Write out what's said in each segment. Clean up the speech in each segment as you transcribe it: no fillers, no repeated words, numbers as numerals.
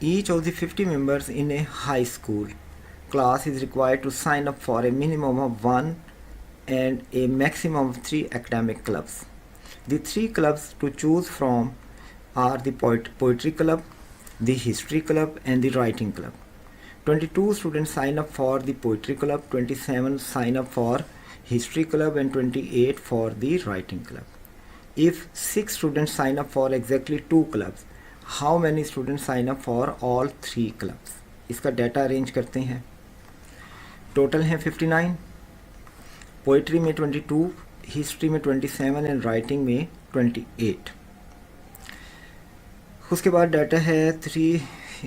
Each of the 50 members in a high school class is required to sign up for a minimum of 1 and a maximum of 3 academic clubs. The 3 clubs to choose from are the poetry club, the history club and the writing club. 22 students sign up for the poetry club, 27 sign up for history club and 28 for the writing club. If 6 students sign up for exactly 2 clubs, how many students sign up for all 3 clubs? इसका data arrange करते हैं. Total है 59, poetry में 22, history में 27 and writing में 28. उसके बाद data है 3,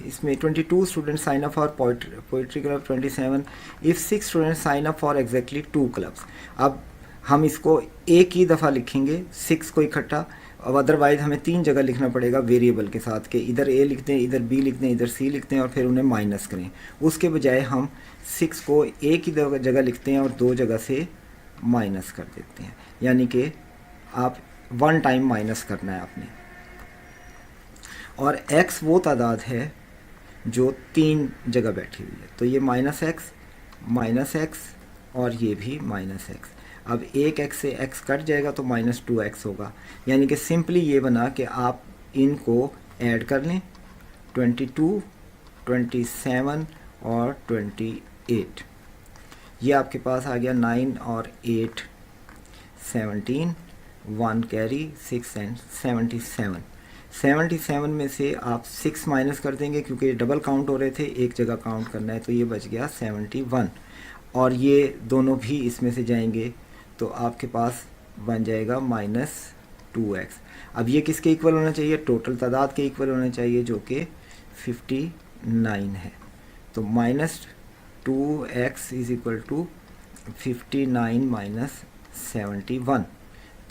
इसमें 22 student sign up for poetry club, 27 if 6 student sign up for exactly 2 clubs. अब हम इसको एक ही दफ़ा लिखेंगे 6 को इकट्ठा, अब अदरवाइज हमें 3 जगह लिखना पड़ेगा वेरिएबल के साथ के इधर ए लिख दें, इधर बी लिख दें, इधर सी लिख दें और फिर उन्हें माइनस करें. उसके बजाय हम 6 को एक ही जगह लिखते हैं और 2 जगह से माइनस कर देते हैं. यानी कि आप 1 टाइम माइनस करना है आपने. और x वो तादाद है जो 3 जगह बैठी हुई है, तो ये माइनस एक्स और ये भी माइनस एक्स. अब एक x से x कट जाएगा तो -2x होगा. यानी कि सिंपली ये बना कि आप इनको ऐड कर लें, 22, 27 और 28. ये आपके पास आ गया 9 और 8 17, 1 कैरी 6 एंड 77. 77 में से आप 6 माइनस कर देंगे क्योंकि डबल काउंट हो रहे थे, एक जगह काउंट करना है, तो ये बच गया 71. और ये दोनों भी इसमें से जाएंगे तो आपके पास बन जाएगा -2x. अब ये किसके इक्वल होना चाहिए? टोटल तादाद के इक्वल होना चाहिए जो कि 59 है. तो -2x is equal to 59 minus 71.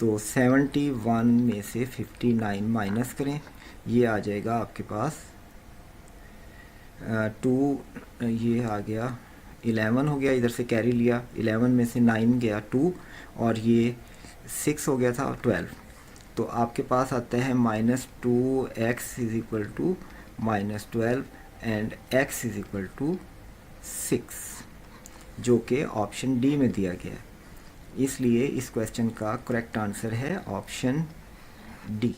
तो 71 में से 59 माइनस करें, ये आ जाएगा आपके पास 2, ये आ गया 11 हो गया, इधर से कैरी लिया, 11 में से 9 गया 2 और ये 6 हो गया था 12. तो आपके पास आता है -2x is equal to -12 and x is equal to 6, जो कि ऑप्शन डी में दिया गया है. इसलिए इस क्वेश्चन का करेक्ट आंसर है ऑप्शन डी.